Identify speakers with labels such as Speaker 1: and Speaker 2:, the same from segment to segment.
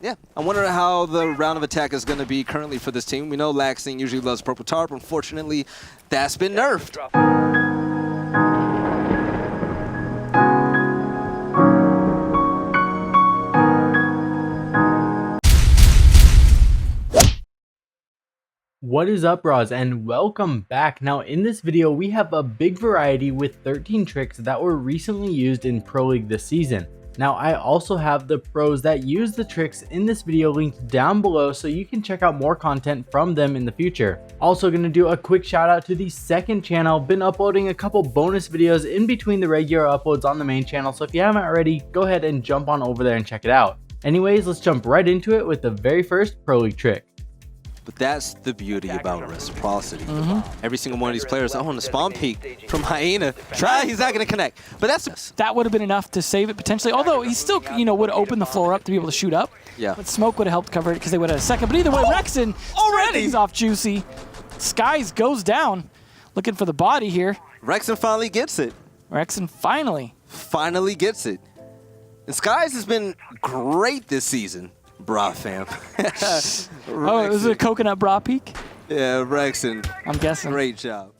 Speaker 1: Yeah, I wonder how the round of attack is going to be currently for this team. We know LaXInG usually loves purple tar, but unfortunately, that's been nerfed.
Speaker 2: What is up, bros, and welcome back. Now in this video we have a big variety with 13 tricks that were recently used in Pro League this season. Now I also have the pros that use the tricks in this video linked down below so you can check out more content from them in the future. Also gonna do a quick shout out to the second channel. Been uploading a couple bonus videos in between the regular uploads on the main channel, so if you haven't already, go ahead and jump on over there and check it out. Anyways, let's jump right into it with the very first Pro League trick.
Speaker 1: But that's the beauty about Reciprocity. Every single one of these players, on the spawn peek from Hyena. Try, he's not going to connect. But
Speaker 3: that would have been enough to save it potentially. Although he still, would open the floor up to be able to shoot up.
Speaker 1: Yeah.
Speaker 3: But smoke would have helped cover it because they would have had a second. But either way, Rexin already things off Juicy. Skies goes down, looking for the body here.
Speaker 1: Rexin finally gets it.
Speaker 3: Rexin finally
Speaker 1: gets it. And Skies has been great this season. Bra fam.
Speaker 3: Oh, it was a coconut bra peak?
Speaker 1: Yeah, Rexin.
Speaker 3: I'm guessing.
Speaker 1: Great job.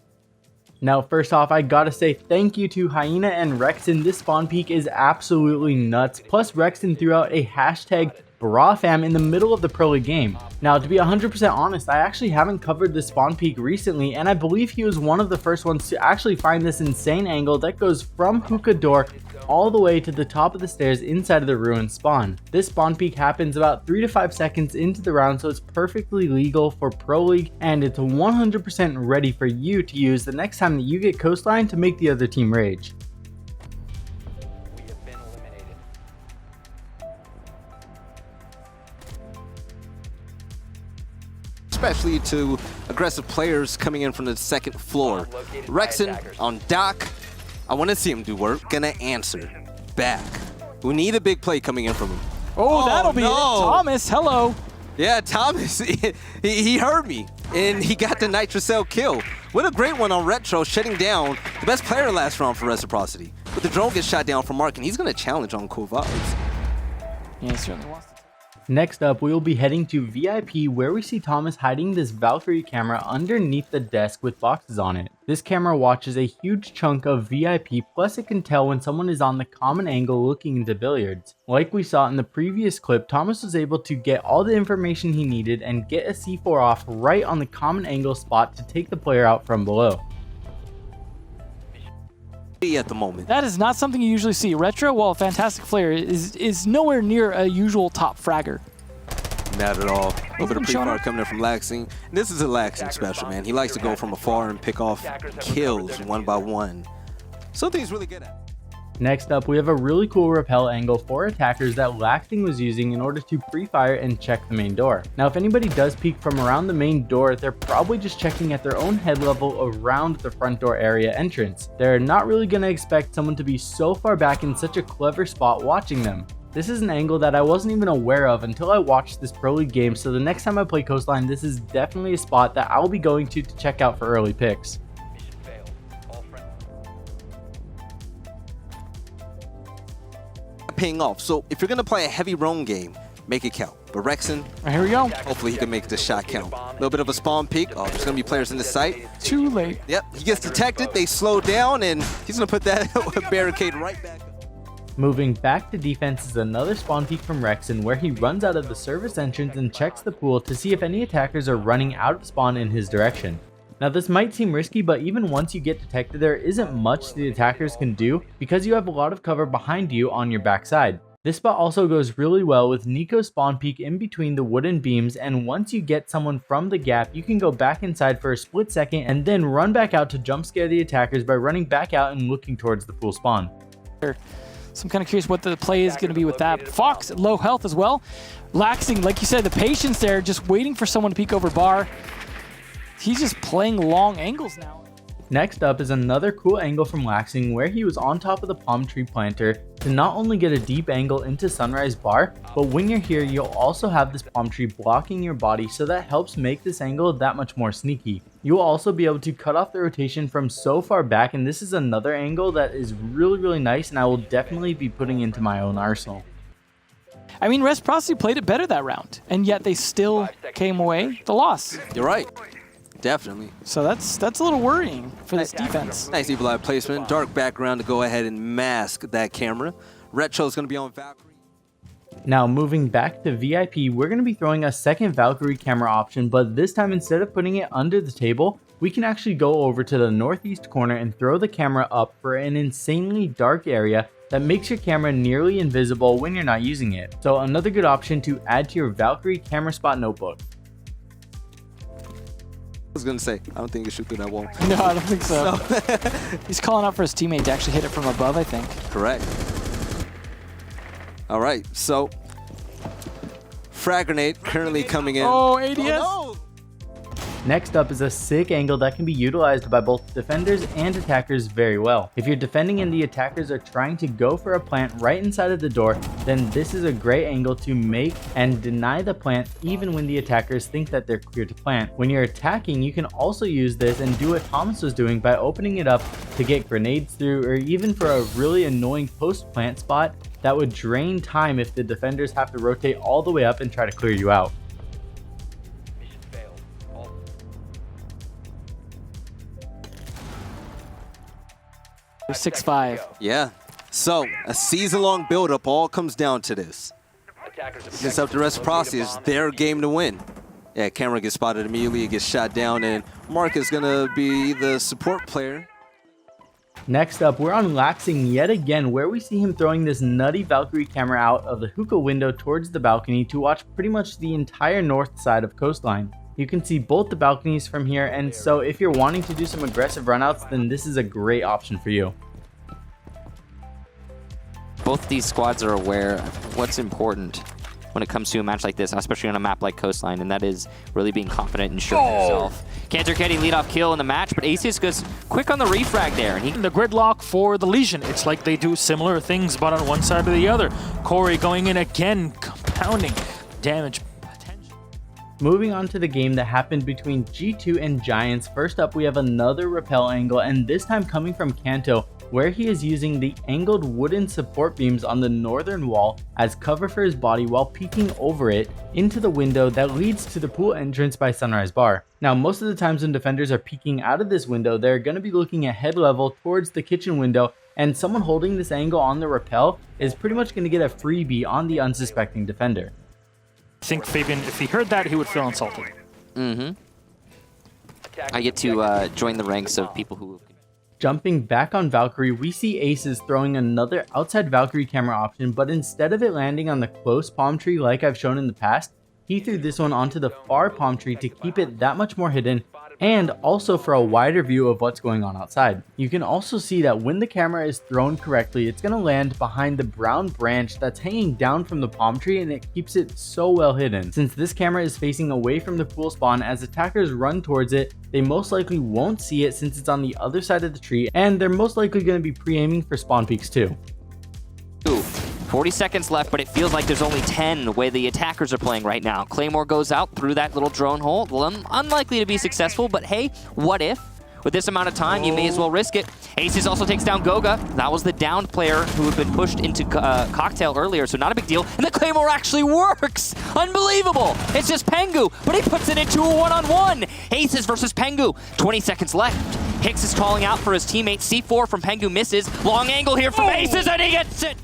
Speaker 2: Now first off, I gotta say thank you to Hyena and Rexin. This spawn peak is absolutely nuts. Plus Rexin threw out a hashtag BraFam in the middle of the Pro League game. Now to be 100% honest, I actually haven't covered this spawn peak recently, and I believe he was one of the first ones to actually find this insane angle that goes from hookah door all the way to the top of the stairs inside of the ruined spawn. This spawn peak happens about 3 to 5 seconds into the round, so it's perfectly legal for Pro League, and it's 100% ready for you to use the next time that you get Coastline to make the other team rage.
Speaker 4: We have been eliminated.
Speaker 1: Especially to aggressive players coming in from the second floor. Rexin on dock. I want to see him do work. Gonna answer back. We need a big play coming in from him.
Speaker 3: Oh, that'll be it. Tomas, hello.
Speaker 1: Yeah, Tomas, he heard me, and he got the Nitrocell kill. What a great one on Retro, shutting down the best player last round for Reciprocity. But the drone gets shot down from Mark, and he's gonna challenge on Cool Vibes.
Speaker 3: Yeah, he certainly wants to.
Speaker 2: Next up, we will be heading to VIP, where we see Tomas hiding this Valkyrie camera underneath the desk with boxes on it. This camera watches a huge chunk of VIP, plus it can tell when someone is on the common angle looking into billiards. Like we saw in the previous clip, Tomas was able to get all the information he needed and get a C4 off right on the common angle spot to take the player out from below.
Speaker 1: At the moment.
Speaker 3: That is not something you usually see. Retro, while a fantastic player, is nowhere near a usual top fragger.
Speaker 1: Not at all. A little bit of pre-fire coming in from LaXInG. This is a LaXInG special, man. He likes to go from afar and pick off kills one by one. Something he's really good at.
Speaker 2: Next up, we have a really cool rappel angle for attackers that LaXInG was using in order to pre-fire and check the main door. Now, if anybody does peek from around the main door, they're probably just checking at their own head level around the front door area entrance. They're not really going to expect someone to be so far back in such a clever spot watching them. This is an angle that I wasn't even aware of until I watched this Pro League game, so the next time I play Coastline, this is definitely a spot that I'll be going to check out for early picks.
Speaker 1: Paying off. So if you're going to play a heavy roam game, make it count. But Rexin,
Speaker 3: here we go.
Speaker 1: Hopefully he can make this shot count. A little bit of a spawn peek. Oh, there's going to be players in the site.
Speaker 3: Too late.
Speaker 1: Yep, he gets detected. They slow down, and he's going to put that barricade right back up.
Speaker 2: Moving back to defense is another spawn peek from Rexin, where he runs out of the service entrance and checks the pool to see if any attackers are running out of spawn in his direction. Now this might seem risky, but even once you get detected, there isn't much the attackers can do because you have a lot of cover behind you on your backside. This spot also goes really well with Nico's spawn peek in between the wooden beams, and once you get someone from the gap, you can go back inside for a split second and then run back out to jump scare the attackers by running back out and looking towards the pool spawn.
Speaker 3: So I'm kind of curious what the play is going to be with that. Fox, low health as well. LaXInG, like you said, the patience there, just waiting for someone to peek over bar. He's just playing long angles now.
Speaker 2: Next up is another cool angle from LaXInG, where he was on top of the palm tree planter to not only get a deep angle into Sunrise Bar, but when you're here, you'll also have this palm tree blocking your body, so that helps make this angle that much more sneaky. You'll also be able to cut off the rotation from so far back, and this is another angle that is really nice, and I will definitely be putting into my own arsenal.
Speaker 3: I mean, Reciprocity played it better that round, and yet they still came away with the loss.
Speaker 1: You're right. Definitely.
Speaker 3: So that's a little worrying for this defense.
Speaker 1: Nice Evil Eye placement. Dark background to go ahead and mask that camera. Retro's going to be on Valkyrie.
Speaker 2: Now moving back to VIP, we're going to be throwing a second Valkyrie camera option, but this time instead of putting it under the table, we can actually go over to the northeast corner and throw the camera up for an insanely dark area that makes your camera nearly invisible when you're not using it. So another good option to add to your Valkyrie camera spot notebook.
Speaker 1: I was going to say, I don't think you shoot through that wall.
Speaker 3: No, I don't think so. He's calling out for his teammate to actually hit it from above, I think.
Speaker 1: Correct. All right, so frag grenade currently coming in.
Speaker 3: Oh, ADS.
Speaker 1: Oh, no.
Speaker 2: Next up is a sick angle that can be utilized by both defenders and attackers very well. If you're defending and the attackers are trying to go for a plant right inside of the door, then this is a great angle to make and deny the plant even when the attackers think that they're clear to plant. When you're attacking, you can also use this and do what Tomas was doing by opening it up to get grenades through, or even for a really annoying post plant spot that would drain time if the defenders have to rotate all the way up and try to clear you out.
Speaker 4: Mission failed. All
Speaker 3: 6-5.
Speaker 1: Yeah. So a season-long build-up all comes down to this.
Speaker 4: attackers have
Speaker 1: It's up to Reciprocity. It's their game to win. Yeah, camera gets spotted immediately. It gets shot down, and Mark is going to be the support player.
Speaker 2: Next up, we're on LaXInG yet again, where we see him throwing this nutty Valkyrie camera out of the hookah window towards the balcony to watch pretty much the entire north side of Coastline. You can see both the balconies from here, and so if you're wanting to do some aggressive runouts, then this is a great option for you.
Speaker 5: Both these squads are aware of what's important when it comes to a match like this, especially on a map like Coastline, and that is really being confident and sure of yourself. Cantor getting lead-off kill in the match, but AceeZ goes quick on the refrag there. And he
Speaker 6: The gridlock for the Legion. It's like they do similar things, but on one side or the other. Corey going in again, compounding damage potential.
Speaker 2: Moving on to the game that happened between G2 and Giants, first up we have another rappel angle, and this time coming from Kanto, where he is using the angled wooden support beams on the northern wall as cover for his body while peeking over it into the window that leads to the pool entrance by Sunrise Bar. Now, most of the times when defenders are peeking out of this window, they're going to be looking at head level towards the kitchen window, and someone holding this angle on the rappel is pretty much going to get a freebie on the unsuspecting defender.
Speaker 6: I think Fabian, if he heard that, he would feel insulted.
Speaker 5: I get to join the ranks of people who...
Speaker 2: Jumping back on Valkyrie, we see AceeZ throwing another outside Valkyrie camera option, but instead of it landing on the close palm tree like I've shown in the past, he threw this one onto the far palm tree to keep it that much more hidden, and also for a wider view of what's going on outside. You can also see that when the camera is thrown correctly, it's going to land behind the brown branch that's hanging down from the palm tree, and it keeps it so well hidden. Since this camera is facing away from the pool spawn, as attackers run towards it, they most likely won't see it since it's on the other side of the tree, and they're most likely going to be pre-aiming for spawn peaks too.
Speaker 5: 40 seconds left, but it feels like there's only 10 the way the attackers are playing right now. Claymore goes out through that little drone hole. Unlikely to be successful, but hey, what if? With this amount of time, you may as well risk it. AceeZ also takes down Goga. That was the downed player who had been pushed into Cocktail earlier, so not a big deal. And the Claymore actually works! Unbelievable! It's just Pengu, but he puts it into a one-on-one. AceeZ versus Pengu. 20 seconds left. Hicks is calling out for his teammate. C4 from Pengu misses. Long angle here from AceeZ, and he gets it!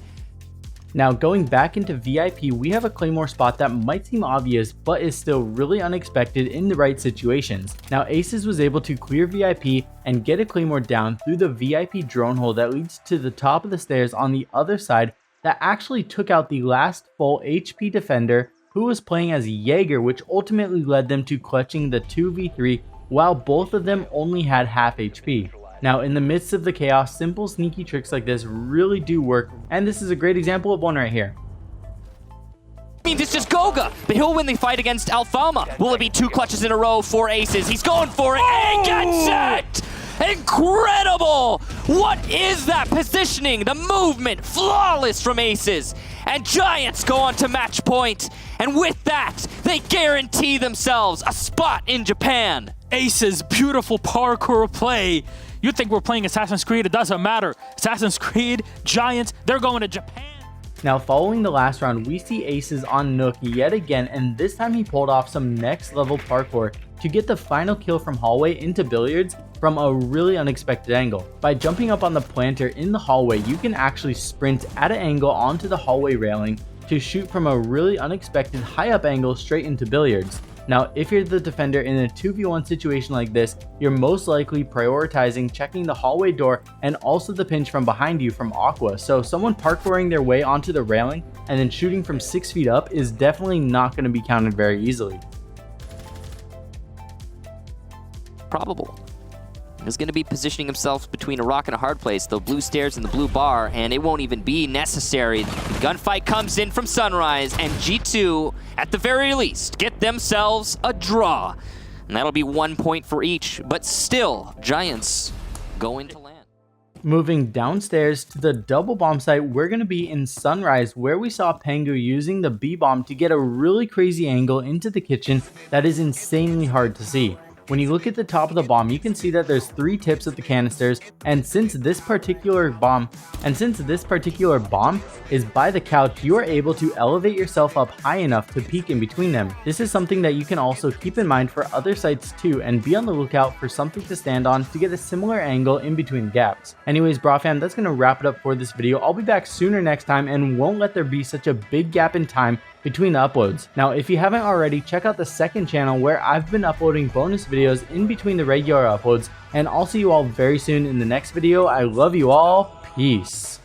Speaker 2: Now going back into VIP, we have a Claymore spot that might seem obvious, but is still really unexpected in the right situations. Now AceeZ was able to clear VIP and get a Claymore down through the VIP drone hole that leads to the top of the stairs on the other side that actually took out the last full HP defender who was playing as Jaeger, which ultimately led them to clutching the 2v3 while both of them only had half HP. Now, in the midst of the chaos, simple sneaky tricks like this really do work, and this is a great example of one right here.
Speaker 5: Means it's just Goga, but he'll win the fight against Alfama. Will it be 2 clutches in a row for AceeZ? He's going for it, and he gets it! Incredible! What is that positioning? The movement, flawless from AceeZ. And Giants go on to match point, and with that, they guarantee themselves a spot in Japan.
Speaker 6: AceeZ, beautiful parkour play. You think we're playing Assassin's Creed, it doesn't matter. Assassin's Creed, Giants, they're going to Japan.
Speaker 2: Now following the last round, we see AceeZ on Nook yet again, and this time he pulled off some next level parkour to get the final kill from hallway into billiards from a really unexpected angle. By jumping up on the planter in the hallway, you can actually sprint at an angle onto the hallway railing to shoot from a really unexpected high up angle straight into billiards. Now, if you're the defender in a 2v1 situation like this, you're most likely prioritizing checking the hallway door and also the pinch from behind you from Aqua. So someone parkouring their way onto the railing and then shooting from 6 feet up is definitely not going to be counted very easily.
Speaker 5: Probable. He's going to be positioning himself between a rock and a hard place, the blue stairs and the blue bar, and it won't even be necessary. The gunfight comes in from Sunrise, and G2, at the very least, get themselves a draw. And that'll be 1 point for each, but still, Giants going to land.
Speaker 2: Moving downstairs to the double bomb site, we're going to be in Sunrise, where we saw Pengu using the B-bomb to get a really crazy angle into the kitchen that is insanely hard to see. When you look at the top of the bomb, you can see that there's 3 tips of the canisters, and since this particular bomb is by the couch, you are able to elevate yourself up high enough to peek in between them. This is something that you can also keep in mind for other sites too, and be on the lookout for something to stand on to get a similar angle in between gaps. Anyways, bra fam, that's gonna wrap it up for this video. I'll be back sooner next time and won't let there be such a big gap in time between the uploads. Now, if you haven't already, check out the second channel where I've been uploading bonus videos in between the regular uploads, and I'll see you all very soon in the next video. I love you all. Peace.